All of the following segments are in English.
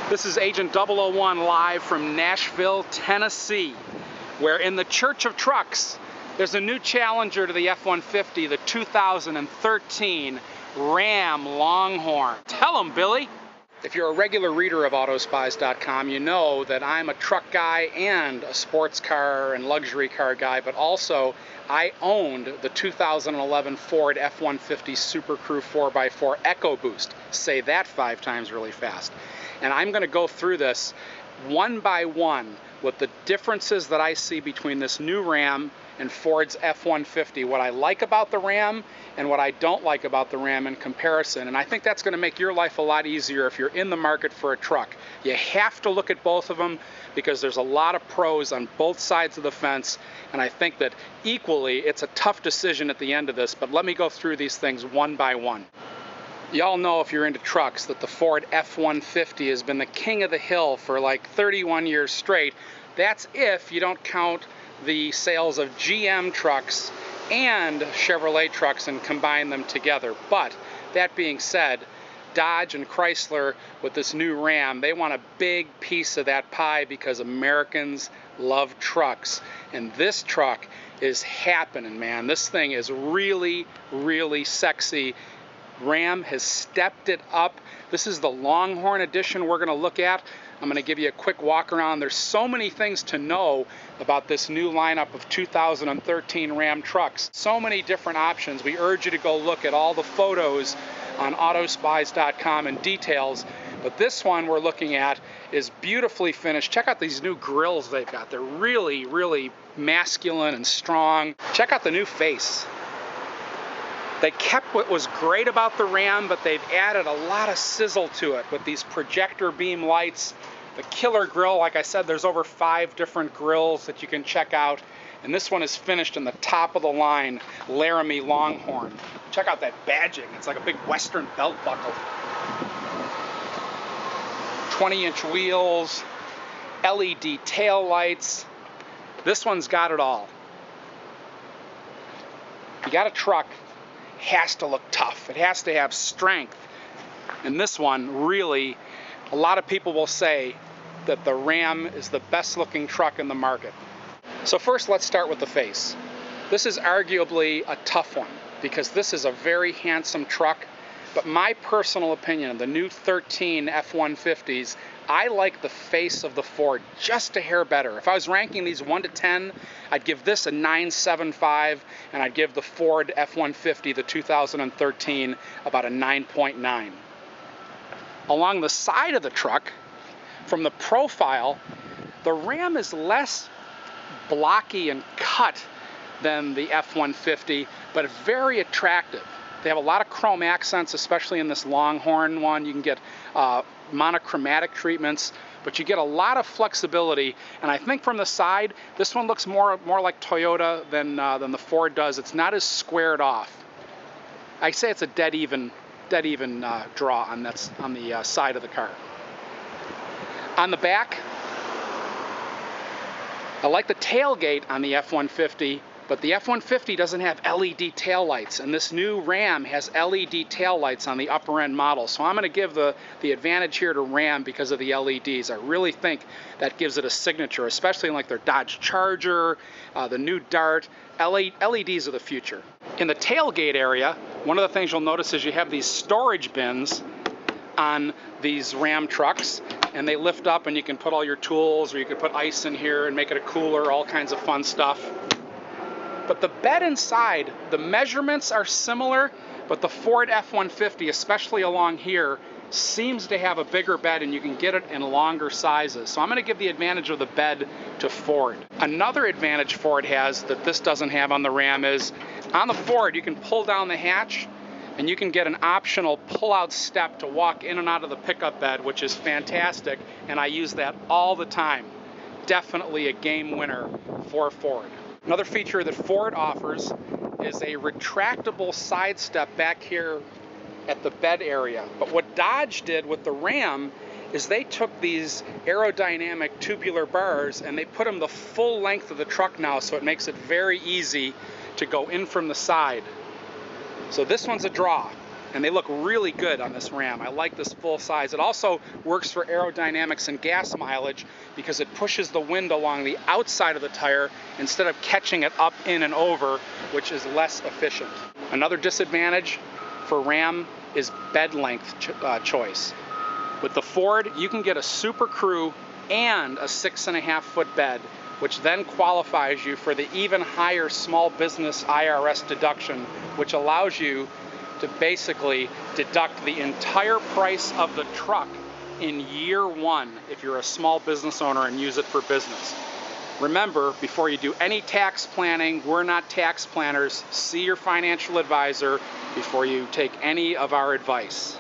This is Agent 001 live from Nashville, Tennessee, where in the Church of Trucks, there's a new challenger to the F-150, the 2013 Ram Longhorn. Tell 'em, Billy. If you're a regular reader of Autospies.com, you know that I'm a truck guy and a sports car and luxury car guy, but also I owned the 2011 Ford F-150 Super Crew 4x4 EcoBoost. Say that 5 times really fast. And I'm going to go through this one by one with the differences that I see between this new Ram and Ford's F-150, what I like about the Ram and what I don't like about the Ram in comparison. And I think that's going to make your life a lot easier if you're in the market for a truck. You have to look at both of them because there's a lot of pros on both sides of the fence, and I think that equally it's a tough decision at the end of this, but let me go through these things one by one. Y'all know, if you're into trucks, that the Ford F-150 has been the king of the hill for like 31 years straight. That's if you don't count the sales of GM trucks and Chevrolet trucks and combine them together. But that being said, Dodge and Chrysler with this new Ram, they want a big piece of that pie because Americans love trucks. And this truck is happening, man. This thing is really, really sexy. Ram has stepped it up. This is the Longhorn edition we're going to look at. I'm going to give you a quick walk around. There's so many things to know about this new lineup of 2013 Ram trucks. So many different options. We urge you to go look at all the photos on Autospies.com and details. But this one we're looking at is beautifully finished. Check out these new grills they've got. They're really, really masculine and strong. Check out the new face. They kept what was great about the Ram, but they've added a lot of sizzle to it with these projector beam lights. The killer grill, like I said, there's over 5 different grills that you can check out. And this one is finished in the top of the line Laramie Longhorn. Check out that badging. It's like a big Western belt buckle. 20-inch wheels, LED tail lights. This one's got it all. You got a truck, has to look tough. It has to have strength. And this one really, a lot of people will say that the Ram is the best looking truck in the market. So first, let's start with the face. This is arguably a tough one because this is a very handsome truck, but my personal opinion of the new 13 F-150s, I like the face of the Ford just a hair better. If I was ranking these 1 to 10, I'd give this a 9.75, and I'd give the Ford F-150, the 2013, about a 9.9. Along the side of the truck, from the profile, the Ram is less blocky and cut than the F-150, but very attractive. They have a lot of chrome accents, especially in this Longhorn one. You can get monochromatic treatments, but you get a lot of flexibility. And I think from the side, this one looks more like Toyota than the Ford does. It's not as squared off. I say it's a dead even draw on the side of the car. On the back, I like the tailgate on the F-150. But the F-150 doesn't have LED taillights, and this new Ram has LED taillights on the upper end model. So I'm going to give the advantage here to Ram because of the LEDs. I really think that gives it a signature, especially in like their Dodge Charger, the new Dart. LEDs are the future. In the tailgate area, one of the things you'll notice is you have these storage bins on these Ram trucks, and they lift up and you can put all your tools, or you can put ice in here and make it a cooler, all kinds of fun stuff. But the bed inside, the measurements are similar, but the Ford F-150, especially along here, seems to have a bigger bed, and you can get it in longer sizes. So I'm going to give the advantage of the bed to Ford. Another advantage Ford has that this doesn't have on the Ram is, on the Ford, you can pull down the hatch, and you can get an optional pull-out step to walk in and out of the pickup bed, which is fantastic, and I use that all the time. Definitely a game winner for Ford. Another feature that Ford offers is a retractable side step back here at the bed area. But what Dodge did with the Ram is they took these aerodynamic tubular bars and they put them the full length of the truck now, so it makes it very easy to go in from the side. So this one's a draw. and they look really good on this Ram. I like this full size. It also works for aerodynamics and gas mileage because it pushes the wind along the outside of the tire instead of catching it up, in, and over, which is less efficient. Another disadvantage for Ram is bed length choice. With the Ford, you can get a Super Crew and a 6.5 foot bed, which then qualifies you for the even higher small business IRS deduction, which allows you to basically deduct the entire price of the truck in year one if you're a small business owner and use it for business. Remember, before you do any tax planning, we're not tax planners. See your financial advisor before you take any of our advice.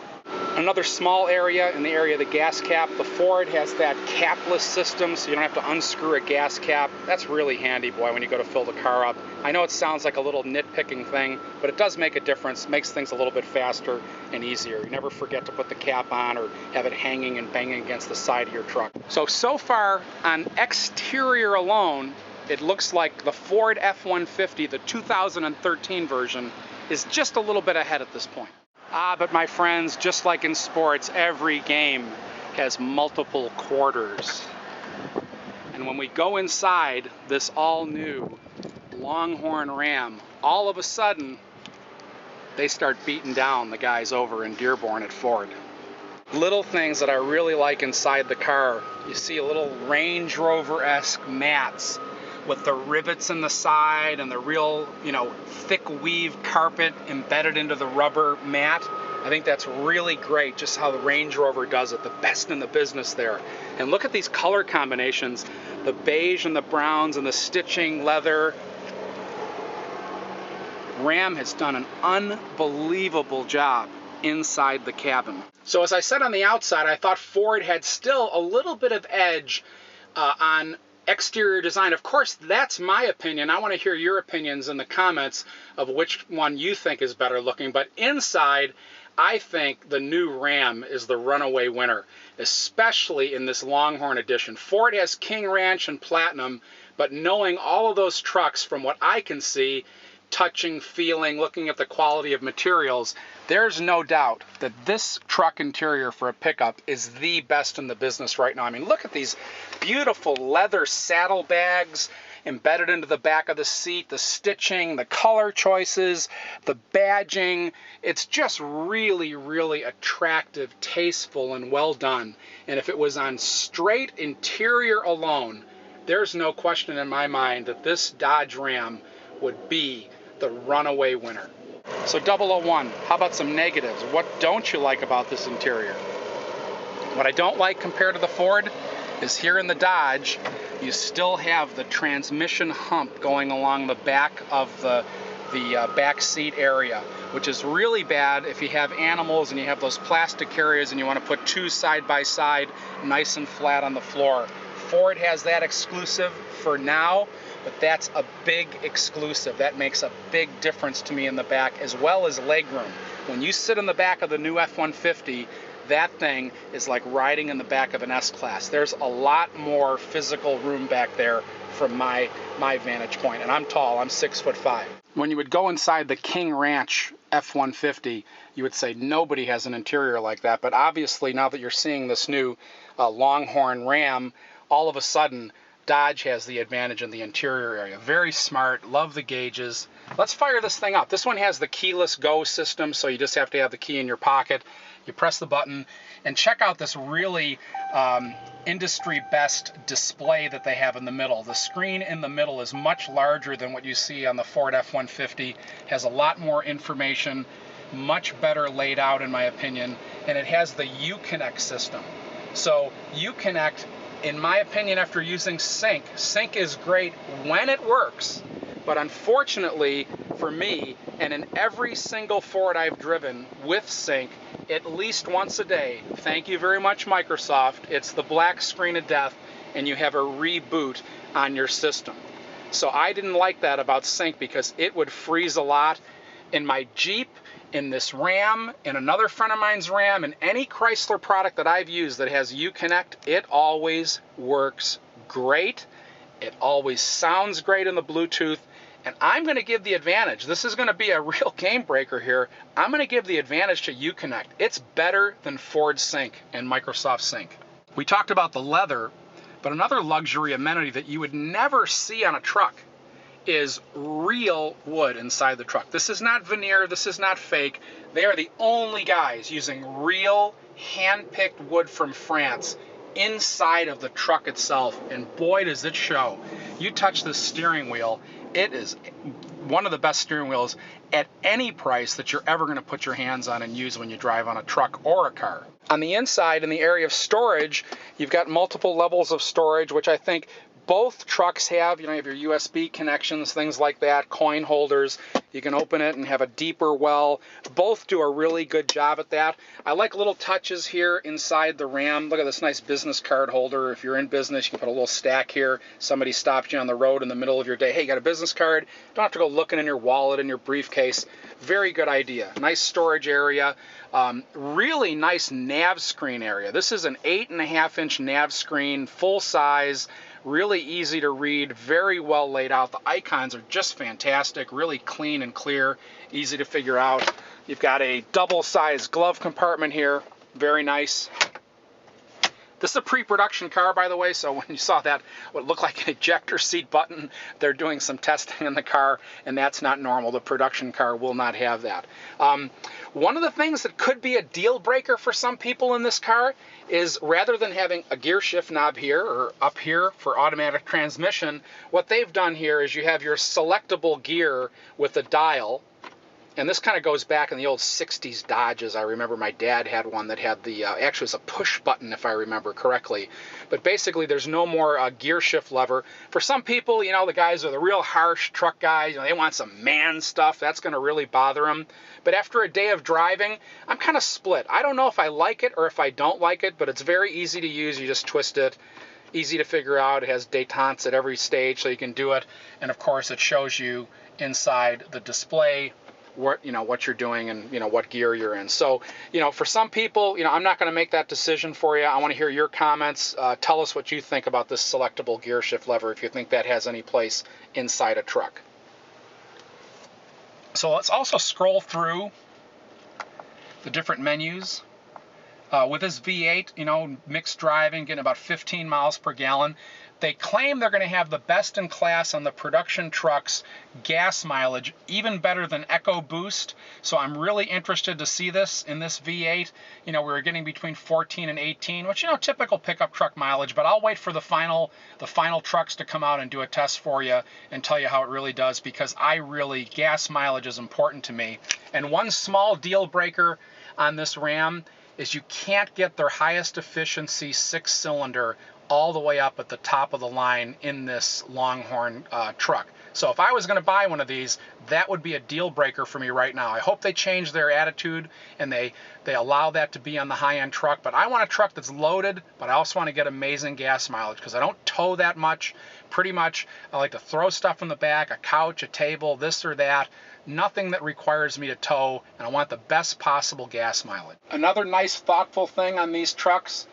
Another small area, in the area of the gas cap, the Ford has that capless system, so you don't have to unscrew a gas cap. That's really handy, boy, when you go to fill the car up. I know it sounds like a little nitpicking thing, but it does make a difference. Makes things a little bit faster and easier. You never forget to put the cap on or have it hanging and banging against the side of your truck. So far on exterior alone, it looks like the Ford F-150, the 2013 version, is just a little bit ahead at this point. But my friends, just like in sports, every game has multiple quarters. And when we go inside this all-new Longhorn Ram, all of a sudden, they start beating down the guys over in Dearborn at Ford. Little things that I really like inside the car. You see a little Range Rover-esque mats with the rivets in the side and the real, thick weave carpet embedded into the rubber mat. I think that's really great, just how the Range Rover does it, the best in the business there. And look at these color combinations, the beige and the browns and the stitching leather. Ram has done an unbelievable job inside the cabin. So as I said on the outside, I thought Ford had still a little bit of edge on exterior design. Of course, that's my opinion. I want to hear your opinions in the comments of which one you think is better looking. But inside, I think the new Ram is the runaway winner, especially in this Longhorn edition. Ford has King Ranch and Platinum, but knowing all of those trucks from what I can see, touching, feeling, looking at the quality of materials, there's no doubt that this truck interior for a pickup is the best in the business right now. I mean, look at these beautiful leather saddlebags embedded into the back of the seat, the stitching, the color choices, the badging. It's just really, really attractive, tasteful, and well done. And if it was on straight interior alone, there's no question in my mind that this Dodge Ram would be the runaway winner. So 001, how about some negatives? What don't you like about this interior? What I don't like compared to the Ford is here in the Dodge, you still have the transmission hump going along the back of the back seat area, which is really bad if you have animals and you have those plastic areas and you want to put two side by side nice and flat on the floor. Ford has that exclusive for now, but that's a big exclusive. That makes a big difference to me in the back, as well as legroom. When you sit in the back of the new F-150, that thing is like riding in the back of an S-Class. There's a lot more physical room back there from my vantage point, and I'm tall, I'm 6'5". When you would go inside the King Ranch F-150, you would say nobody has an interior like that, but obviously now that you're seeing this new Longhorn Ram, all of a sudden Dodge has the advantage in the interior area. Very smart, love the gauges. Let's fire this thing up. This one has the keyless go system, so you just have to have the key in your pocket. You press the button, and check out this really industry best display that they have in the middle. The screen in the middle is much larger than what you see on the Ford F-150, has a lot more information, much better laid out in my opinion, and it has the Uconnect system. So Uconnect, in my opinion, after using Sync is great when it works, but unfortunately for me, and in every single Ford I've driven with Sync, at least once a day, thank you very much Microsoft, it's the black screen of death and you have a reboot on your system. So I didn't like that about Sync because it would freeze a lot. In my Jeep, in this Ram, in another friend of mine's Ram, in any Chrysler product that I've used that has Uconnect, it always works great. It always sounds great in the Bluetooth, And I'm going to give the advantage. This is going to be a real game breaker here. I'm going to give the advantage to Uconnect. It's better than Ford Sync and Microsoft Sync. We talked about the leather, but another luxury amenity that you would never see on a truck is real wood inside the truck. This is not veneer. This is not fake. They are the only guys using real hand-picked wood from France inside of the truck itself, and boy does it show. You touch the steering wheel, it is one of the best steering wheels at any price that you're ever going to put your hands on and use when you drive on a truck or a car. On the inside, in the area of storage, you've got multiple levels of storage, which I think both trucks have. You know, you have your USB connections, things like that, coin holders. You can open it and have a deeper well. Both do a really good job at that. I like little touches here inside the Ram. Look at this nice business card holder. If you're in business, you can put a little stack here. Somebody stops you on the road in the middle of your day. Hey, you got a business card? Don't have to go looking in your wallet, in your briefcase. Very good idea. Nice storage area. Really nice nav screen area. This is an 8.5-inch nav screen, full size. Really easy to read, very well laid out. The icons are just fantastic, really clean and clear, easy to figure out. You've got a double-sized glove compartment here, very nice. This is a pre-production car, by the way, so when you saw that, what looked like an ejector seat button, they're doing some testing in the car, and that's not normal. The production car will not have that. One of the things that could be a deal breaker for some people in this car is rather than having a gear shift knob here or up here for automatic transmission, what they've done here is you have your selectable gear with a dial. And this kind of goes back in the old 60s Dodges. I remember my dad had one that had the, actually it was a push button if I remember correctly. But basically there's no more gear shift lever. For some people, you know, the guys are the real harsh truck guys. You know, they want some man stuff. That's going to really bother them. But after a day of driving, I'm kind of split. I don't know if I like it or if I don't like it, but it's very easy to use. You just twist it. Easy to figure out. It has détentes at every stage so you can do it. And of course it shows you inside the display what you're doing and what gear you're in. So for some people, I'm not going to make that decision for you. I want to hear your comments. Tell us what you think about this selectable gear shift lever, if you think that has any place inside a truck. So let's also scroll through the different menus. With this V8, mixed driving, getting about 15 miles per gallon. They claim they're going to have the best in class on the production trucks gas mileage, even better than EcoBoost. So I'm really interested to see this in this V8. We were getting between 14 and 18, which, typical pickup truck mileage, but I'll wait for the final trucks to come out and do a test for you and tell you how it really does, because gas mileage is important to me. And one small deal breaker on this Ram is you can't get their highest efficiency 6-cylinder all the way up at the top of the line in this Longhorn truck. So if I was going to buy one of these, that would be a deal breaker for me right now. I hope they change their attitude and they allow that to be on the high-end truck. But I want a truck that's loaded, but I also want to get amazing gas mileage because I don't tow that much. Pretty much, I like to throw stuff in the back, a couch, a table, this or that. Nothing that requires me to tow, and I want the best possible gas mileage. Another nice, thoughtful thing on these trucks,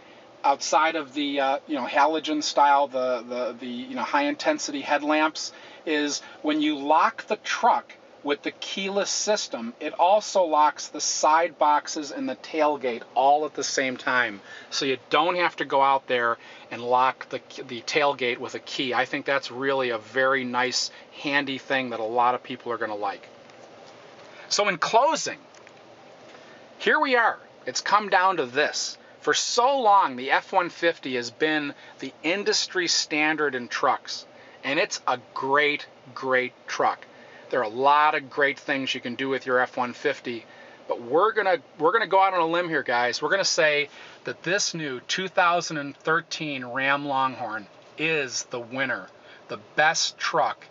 outside of the halogen style, the high intensity headlamps, is when you lock the truck with the keyless system, it also locks the side boxes and the tailgate all at the same time. So you don't have to go out there and lock the tailgate with a key. I think that's really a very nice, handy thing that a lot of people are going to like. So in closing, here we are. It's come down to this. For so long, the F-150 has been the industry standard in trucks, and it's a great, great truck. There are a lot of great things you can do with your F-150, but we're gonna go out on a limb here, guys. We're gonna say that this new 2013 Ram Longhorn is the winner, the best truck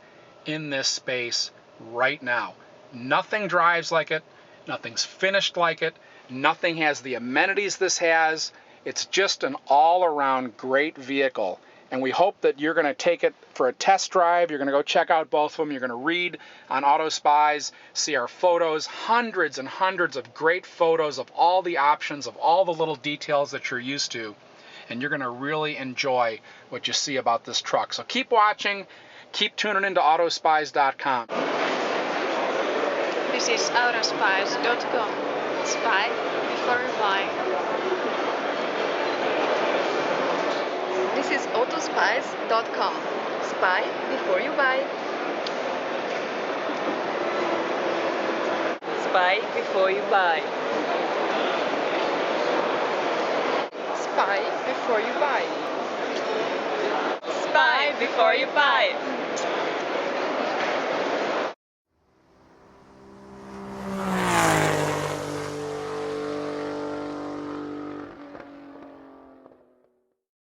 in this space right now. Nothing drives like it. Nothing's finished like it. Nothing has the amenities this has. It's just an all-around great vehicle. And we hope that you're going to take it for a test drive. You're going to go check out both of them. You're going to read on Auto Spies, see our photos, hundreds and hundreds of great photos of all the options, of all the little details that you're used to. And you're going to really enjoy what you see about this truck. So keep watching. Keep tuning into autospies.com. This is autospies.com. Spy before you buy. This is autospies.com. Spy before you buy. Spy before you buy. Spy before you buy. Spy before you buy.